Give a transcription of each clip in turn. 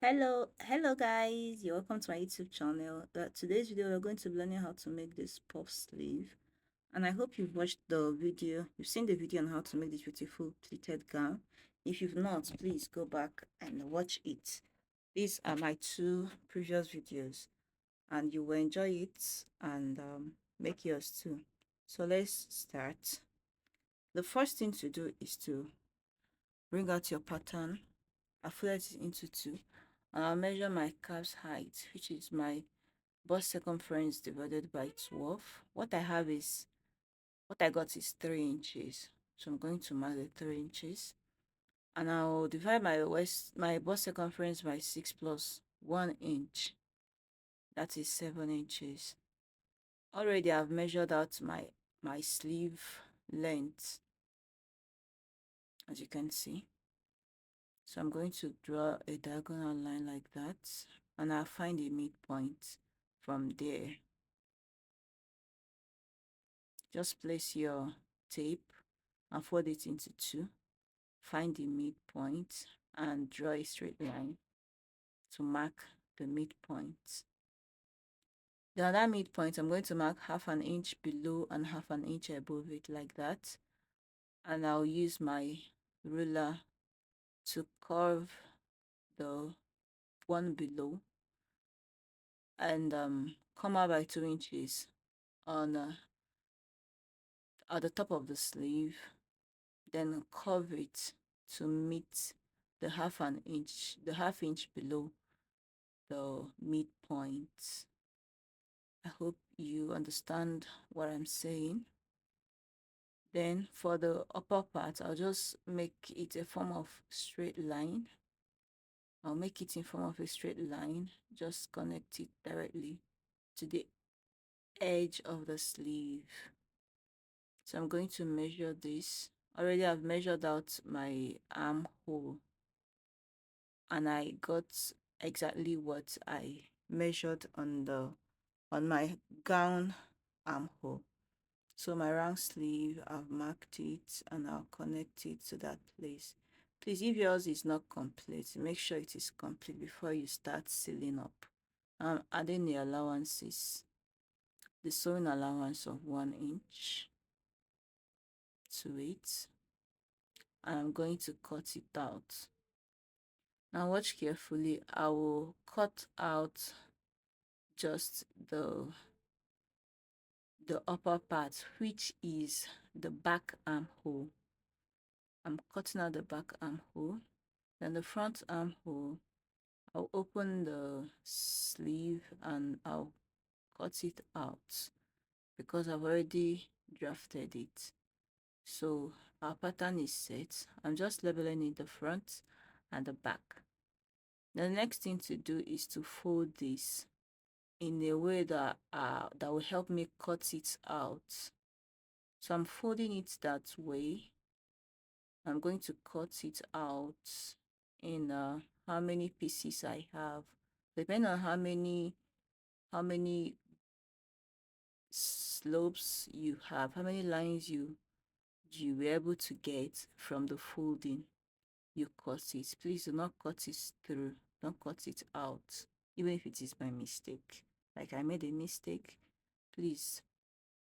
Hello guys, you're welcome to my YouTube channel. Today's video we're going to be learning how to make this puff sleeve, and I hope you've watched the video. You've seen the video on how to make this beautiful pleated gown. If you've not, please go back and watch it. These are my two previous videos, and you will enjoy it and make yours too. So let's start. The first thing to do is to bring out your pattern. I fold it into two, and I'll measure my calf's height, which is my bust circumference divided by 12. What I got is 3 inches. So I'm going to mark the 3 inches. And I'll divide my bust circumference by 6 plus 1 inch. That is 7 inches. Already I've measured out my sleeve length, as you can see. So I'm going to draw a diagonal line like that, and I'll find a midpoint from there. Just place your tape and fold it into two. Find the midpoint and draw a straight line to mark the midpoint. The other midpoint, I'm going to mark half an inch below and half an inch above it like that. And I'll use my ruler to curve the one below and come out by 2 inches on at the top of the sleeve, then curve it to meet the half inch below the midpoint. I hope you understand what I'm saying. Then for the upper part, I'll just make it a form of straight line. I'll make it in form of a straight line. Just connect it directly to the edge of the sleeve. So I'm going to measure this. Already I've measured out my armhole, and I got exactly what I measured on my gown armhole. So my round sleeve, I've marked it and I'll connect it to that place. Please, if yours is not complete, make sure it is complete before you start sealing up. I'm adding the allowances, the sewing allowance of 1 inch to it, and I'm going to cut it out. Now watch carefully. I will cut out just the upper part, which is the back armhole. I'm cutting out the back armhole. Then the front armhole, I'll open the sleeve and I'll cut it out because I've already drafted it. So our pattern is set. I'm just labeling it the front and the back. The next thing to do is to fold this in a way that will help me cut it out. So I'm folding it that way. I'm going to cut it out in how many pieces I have, depending on how many slopes you have, how many lines you were able to get from the folding. You cut it. Please do not cut it through. Don't cut it out, even if it is by mistake. Like I made a mistake, please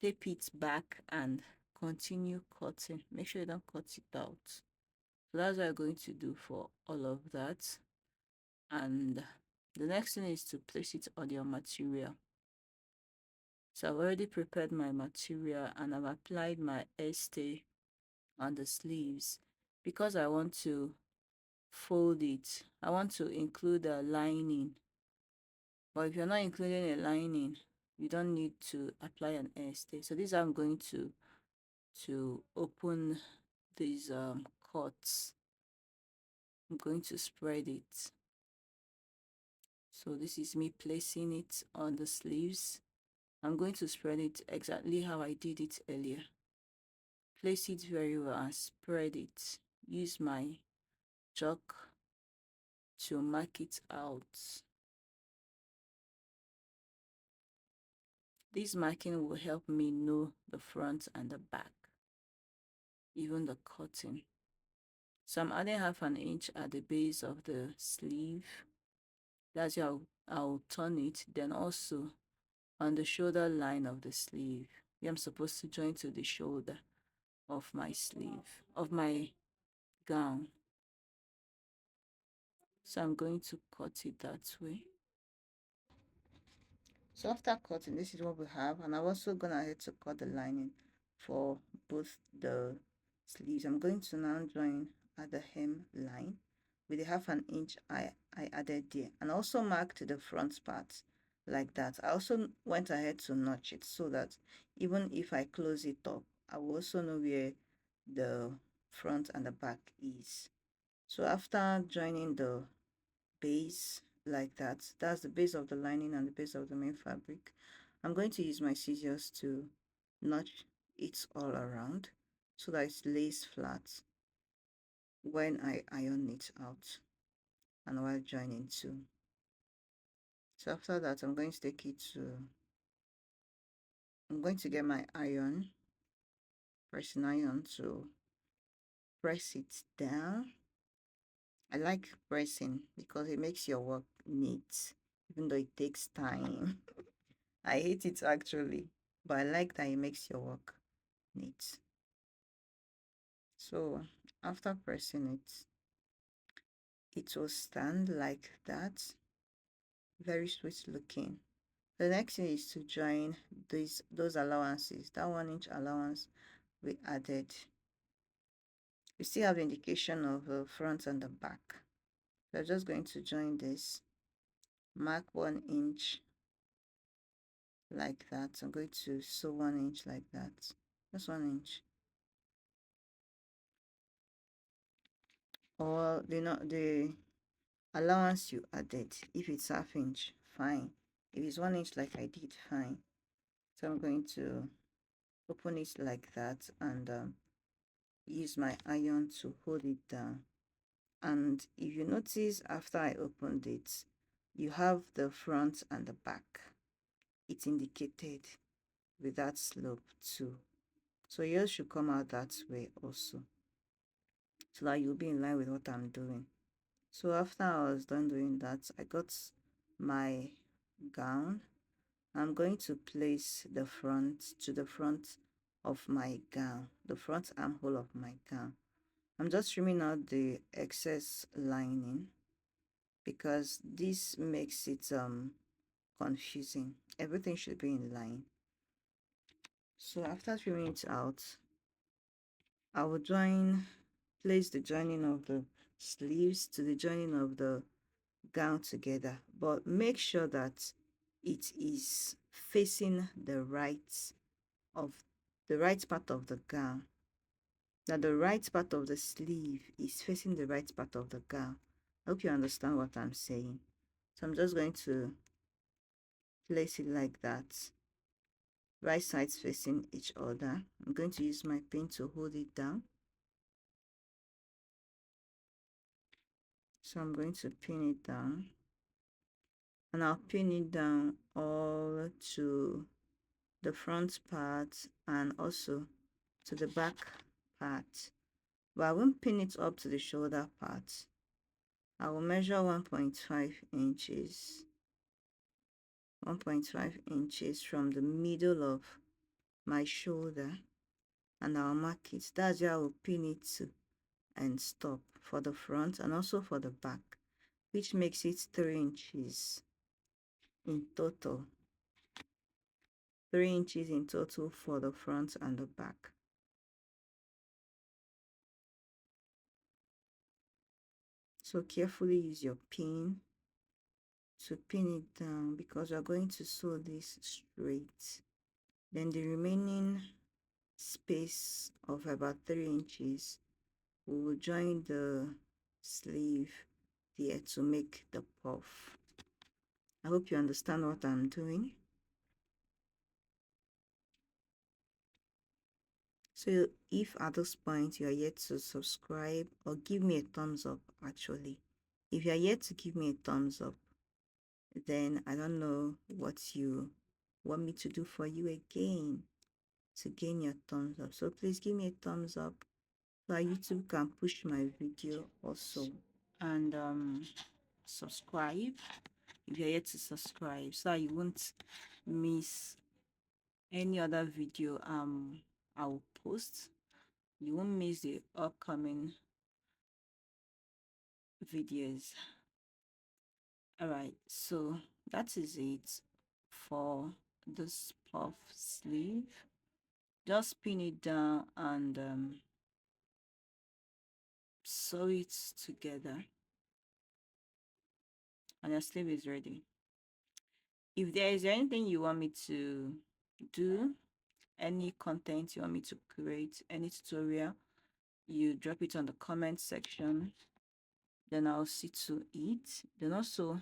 tape it back and continue cutting. Make sure you don't cut it out. So that's what I'm going to do for all of that. And the next thing is to place it on your material. So I've already prepared my material and I've applied my stay on the sleeves because I want to fold it. I want to include a lining, but if you're not including a lining, you don't need to apply an stay. So this is how I'm going to open these cuts. I'm going to spread it. So this is me placing it on the sleeves. I'm going to spread it exactly how I did it earlier. Place it very well and spread it. Use my chalk to mark it out. This marking will help me know the front and the back, even the cutting. So I'm adding half an inch at the base of the sleeve That's how I'll turn it. Then also on the shoulder line of the sleeve, I'm supposed to join to the shoulder of my sleeve, of my gown. So I'm going to cut it that way. So after cutting, this is what we have, and I'm also gonna head to cut the lining for both the sleeves. I'm going to now join at the hem line with the half an inch I added there, and also marked the front part like that. I also went ahead to notch it so that even if I close it up, I will also know where the front and the back is. So after joining the base like that, that's the base of the lining and the base of the main fabric, I'm going to use my scissors to notch it all around so that it lays flat when I iron it out and while joining too. So after that, I'm going to take it to, I'm going to get my iron, pressing iron to press it down. I like pressing because it makes your work neat, even though it takes time. I hate it actually, but I like that it makes your work neat. So after pressing it, it will stand like that, very sweet looking. The next thing is to join those allowances. That 1 inch allowance we added, we still have the indication of the front and the back. So I'm just going to join this, mark 1 inch like that. I'm going to sew 1 inch like that, just 1 inch. Or the allowance you added, if it's ½ inch, fine. If it's 1 inch like I did, fine. So I'm going to open it like that and use my iron to hold it down. And if you notice, after I opened it, you have the front and the back. It's indicated with that slope too. So yours should come out that way also, so that you'll be in line with what I'm doing. So after I was done doing that, I got my gown. I'm going to place the front of my gown, the front armhole of my gown. I'm just trimming out the excess lining because this makes it confusing. Everything should be in line. So after trimming it out, I will place the joining of the sleeves to the joining of the gown together, but make sure that it is facing of the right part of the gown, that the right part of the sleeve is facing the right part of the gown. I hope you understand what I'm saying. So I'm just going to place it like that, right sides facing each other. I'm going to use my pin to hold it down. So I'm going to pin it down, and I'll pin it down all to the front part and also to the back part, but I won't pin it up to the shoulder part. I will measure 1.5 inches, 1.5 inches from the middle of my shoulder, and I'll mark it. That's where I will pin it to and stop for the front and also for the back, which makes it 3 inches in total. 3 inches in total for the front and the back. So carefully use your pin to pin it down because we are going to sew this straight. Then the remaining space of about 3 inches, we will join the sleeve there to make the puff. I hope you understand what I'm doing. So if at this point you are yet to subscribe or give me a thumbs up, actually, if you are yet to give me a thumbs up, then I don't know what you want me to do for you again to gain your thumbs up. So please give me a thumbs up so YouTube can push my video also, and subscribe if you're yet to subscribe, so that you won't miss any other video I'll post. You won't miss the upcoming videos. All right, so that is it for this puff sleeve. Just pin it down and sew it together, and your sleeve is ready. If there is anything you want me to do, any content you want me to create, any tutorial, you drop it on the comment section, then I'll see to it. Then also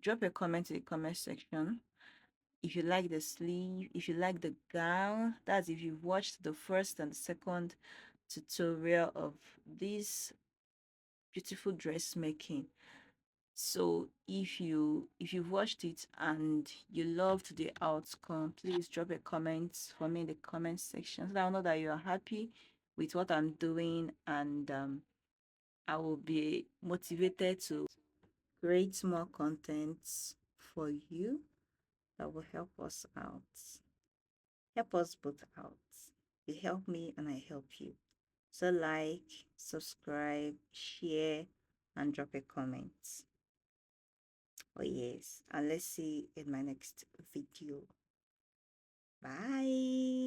drop a comment in the comment section if you like the sleeve, if you like the gown. That's if you've watched the first and second tutorial of this beautiful dressmaking. So if you've watched it and you loved the outcome, please drop a comment for me in the comment section so that I'll know that you are happy with what I'm doing, and I will be motivated to create more content for you that will help us out. Help us both out. You help me and I help you. So like, subscribe, share, and drop a comment. Oh yes, and let's see in my next video. Bye.